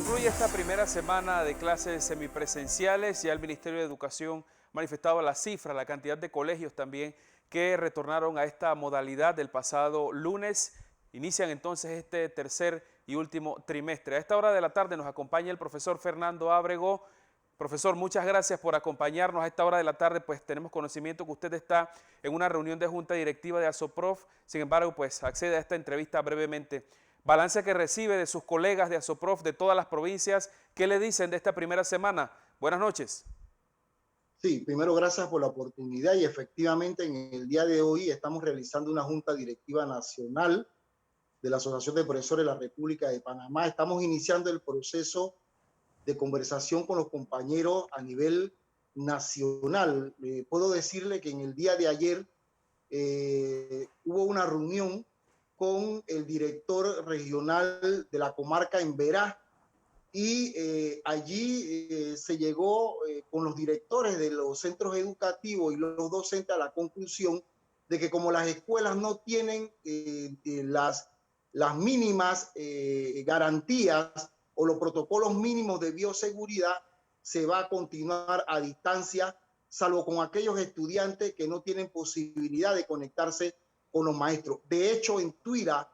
Concluye esta primera semana de clases semipresenciales. Ya el Ministerio de Educación ha manifestado la cifra, la cantidad de colegios también que retornaron a esta modalidad del pasado lunes. Inician entonces este tercer y último trimestre. A esta hora de la tarde nos acompaña el profesor Fernando Ábrego. Profesor, muchas gracias por acompañarnos a esta hora de la tarde, pues tenemos conocimiento que usted está en una reunión de junta directiva de ASOPROF, sin embargo, pues accede a esta entrevista brevemente. Balance que recibe de sus colegas de ASOPROF de todas las provincias, ¿qué le dicen de esta primera semana? Buenas noches. Sí, primero gracias por la oportunidad y efectivamente en el día de hoy estamos realizando una junta directiva nacional de la Asociación de Profesores de la República de Panamá. Estamos iniciando el proceso de conversación con los compañeros a nivel nacional. Puedo decirle que en el día de ayer hubo una reunión con el director regional de la comarca en Verá y allí se llegó con los directores de los centros educativos y los docentes a la conclusión de que como las escuelas no tienen las mínimas garantías o los protocolos mínimos de bioseguridad, se va a continuar a distancia, salvo con aquellos estudiantes que no tienen posibilidad de conectarse con los maestros. De hecho, en Tuira,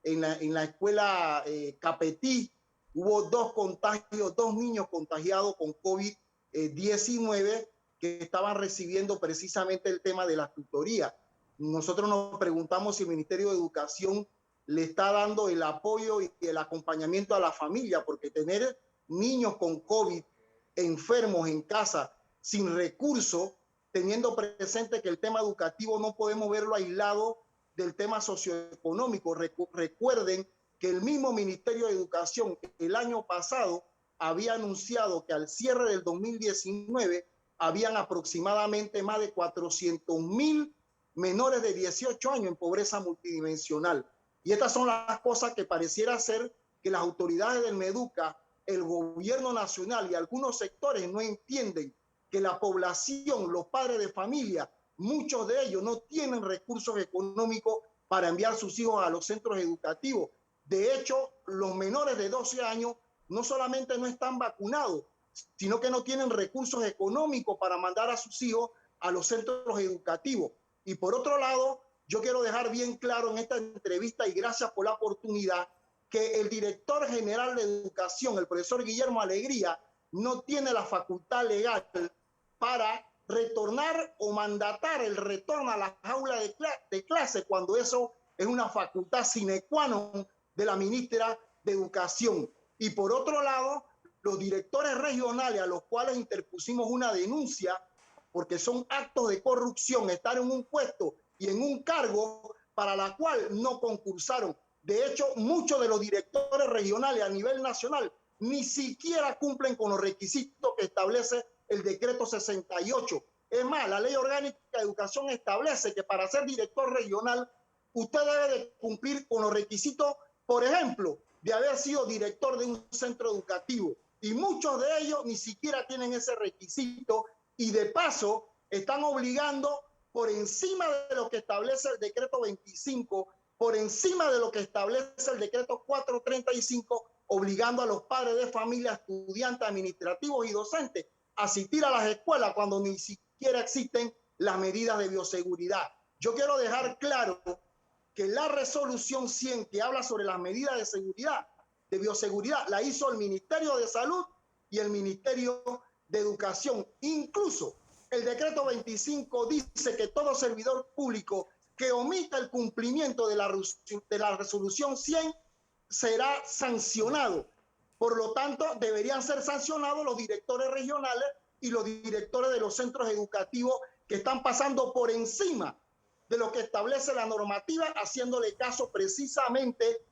en la escuela Capetí, hubo dos niños contagiados con COVID-19 que estaban recibiendo precisamente el tema de las tutorías. Nosotros nos preguntamos si el Ministerio de Educación le está dando el apoyo y el acompañamiento a la familia, porque tener niños con COVID enfermos en casa, sin recursos, teniendo presente que el tema educativo no podemos verlo aislado del tema socioeconómico. Recuerden que el mismo Ministerio de Educación el año pasado había anunciado que al cierre del 2019 habían aproximadamente más de 400,000 menores de 18 años en pobreza multidimensional. Y estas son las cosas que pareciera ser que las autoridades del MEDUCA, el gobierno nacional y algunos sectores no entienden que la población, los padres de familia, muchos de ellos no tienen recursos económicos para enviar sus hijos a los centros educativos. De hecho, los menores de 12 años no solamente no están vacunados, sino que no tienen recursos económicos para mandar a sus hijos a los centros educativos. Y por otro lado, yo quiero dejar bien claro en esta entrevista, y gracias por la oportunidad, que el director general de educación, el profesor Guillermo Alegría, no tiene la facultad legal para retornar o mandatar el retorno a las aulas de clase cuando eso es una facultad sine qua non de la ministra de Educación. Y por otro lado, los directores regionales a los cuales interpusimos una denuncia porque son actos de corrupción, estar en un puesto y en un cargo para la cual no concursaron. De hecho, muchos de los directores regionales a nivel nacional ni siquiera cumplen con los requisitos que establece el decreto 68. Es más, la ley orgánica de educación establece que para ser director regional usted debe de cumplir con los requisitos, por ejemplo, de haber sido director de un centro educativo. Y muchos de ellos ni siquiera tienen ese requisito y de paso están obligando por encima de lo que establece el decreto 25, por encima de lo que establece el decreto 435, obligando a los padres de familia, estudiantes, administrativos y docentes a asistir a las escuelas cuando ni siquiera existen las medidas de bioseguridad. Yo quiero dejar claro que la resolución 100 que habla sobre las medidas de seguridad, de bioseguridad, la hizo el Ministerio de Salud y el Ministerio de Educación. Incluso el decreto 25 dice que todo servidor público que omita el cumplimiento de la resolución 100 será sancionado. Por lo tanto, deberían ser sancionados los directores regionales y los directores de los centros educativos que están pasando por encima de lo que establece la normativa, haciéndole caso precisamente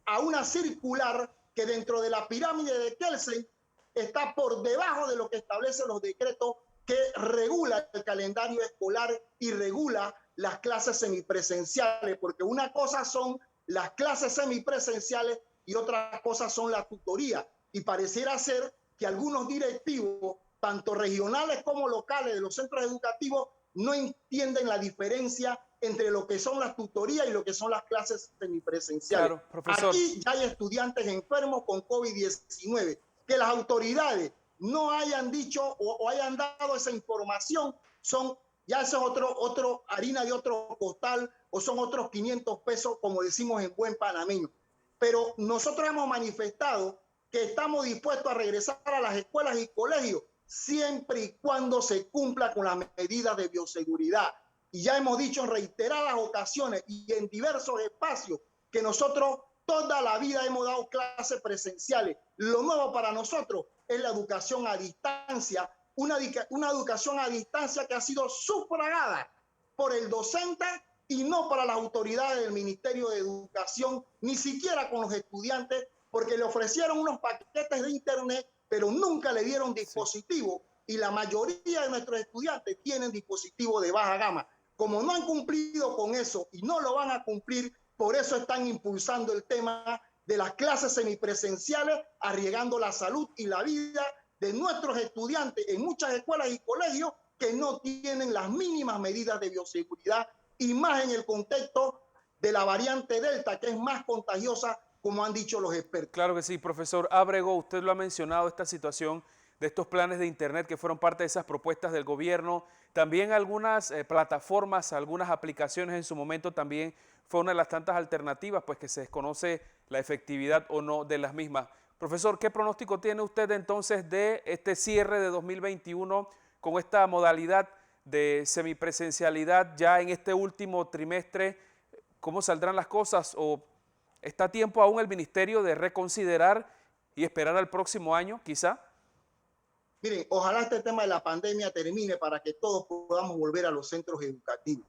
a una circular que dentro de la pirámide de Kelsen está por debajo de lo que establecen los decretos que regula el calendario escolar y regula las clases semipresenciales, porque una cosa son las clases semipresenciales y otra cosa son las tutorías. Y pareciera ser que algunos directivos, tanto regionales como locales de los centros educativos, no entienden la diferencia entre lo que son las tutorías y lo que son las clases semipresenciales. Claro, profesor. Aquí ya hay estudiantes enfermos con COVID-19. Que las autoridades no hayan dicho o hayan dado esa información, ya eso es otro harina de otro costal, o son otros 500 pesos, como decimos en buen panameño. Pero nosotros hemos manifestado que estamos dispuestos a regresar a las escuelas y colegios siempre y cuando se cumpla con las medidas de bioseguridad. Y ya hemos dicho en reiteradas ocasiones y en diversos espacios que nosotros toda la vida hemos dado clases presenciales. Lo nuevo para nosotros es la educación a distancia, una educación a distancia que ha sido sufragada por el docente y no para las autoridades del Ministerio de Educación, ni siquiera con los estudiantes, porque le ofrecieron unos paquetes de internet, pero nunca le dieron dispositivo, y la mayoría de nuestros estudiantes tienen dispositivos de baja gama. Como no han cumplido con eso y no lo van a cumplir, por eso están impulsando el tema de las clases semipresenciales, arriesgando la salud y la vida de nuestros estudiantes en muchas escuelas y colegios que no tienen las mínimas medidas de bioseguridad, y más en el contexto de la variante Delta, que es más contagiosa, como han dicho los expertos. Claro que sí, profesor Ábrego, usted lo ha mencionado, esta situación de estos planes de internet que fueron parte de esas propuestas del gobierno. También algunas plataformas, algunas aplicaciones en su momento también fue una de las tantas alternativas, pues que se desconoce la efectividad o no de las mismas. Profesor, ¿qué pronóstico tiene usted entonces de este cierre de 2021 con esta modalidad de semipresencialidad ya en este último trimestre? ¿Cómo saldrán las cosas? ¿O está a tiempo aún el ministerio de reconsiderar y esperar al próximo año, quizá? Miren, ojalá este tema de la pandemia termine para que todos podamos volver a los centros educativos.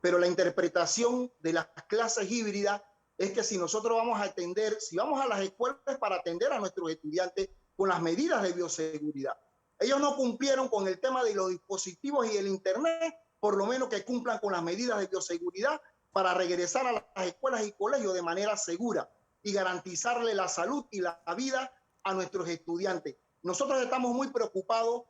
Pero la interpretación de las clases híbridas es que si nosotros vamos a atender, si vamos a las escuelas para atender a nuestros estudiantes con las medidas de bioseguridad. Ellos no cumplieron con el tema de los dispositivos y el internet, por lo menos que cumplan con las medidas de bioseguridad para regresar a las escuelas y colegios de manera segura y garantizarle la salud y la vida a nuestros estudiantes. Nosotros estamos muy preocupados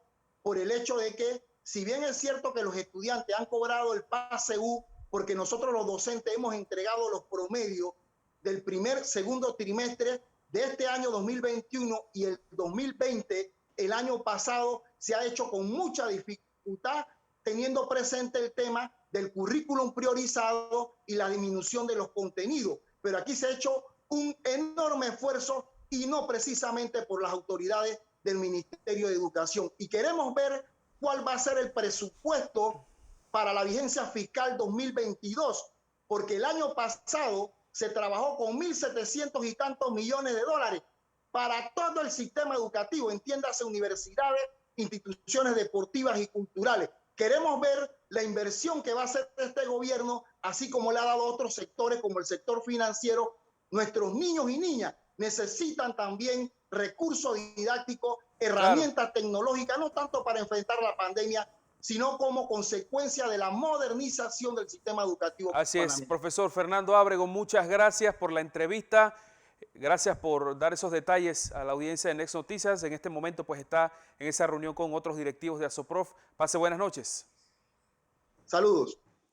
por el hecho de que, si bien es cierto que los estudiantes han cobrado el pase U, porque nosotros los docentes hemos entregado los promedios del segundo trimestre de este año 2021 y el 2020, el año pasado, se ha hecho con mucha dificultad, teniendo presente el tema del currículum priorizado y la disminución de los contenidos. Pero aquí se ha hecho un enorme esfuerzo, y no precisamente por las autoridades del Ministerio de Educación. Y queremos ver cuál va a ser el presupuesto para la vigencia fiscal 2022, porque el año pasado se trabajó con 1.700 y tantos millones de dólares para todo el sistema educativo, entiéndase universidades, instituciones deportivas y culturales. Queremos ver la inversión que va a hacer este gobierno, así como le ha dado a otros sectores como el sector financiero. Nuestros niños y niñas necesitan también recursos didácticos, herramientas tecnológicas, no tanto para enfrentar la pandemia, sino como consecuencia de la modernización del sistema educativo. Así es, profesor Fernando Ábrego, muchas gracias por la entrevista, gracias por dar esos detalles a la audiencia de Next Noticias. En este momento pues está en esa reunión con otros directivos de ASOPROF. Pase buenas noches. Saludos.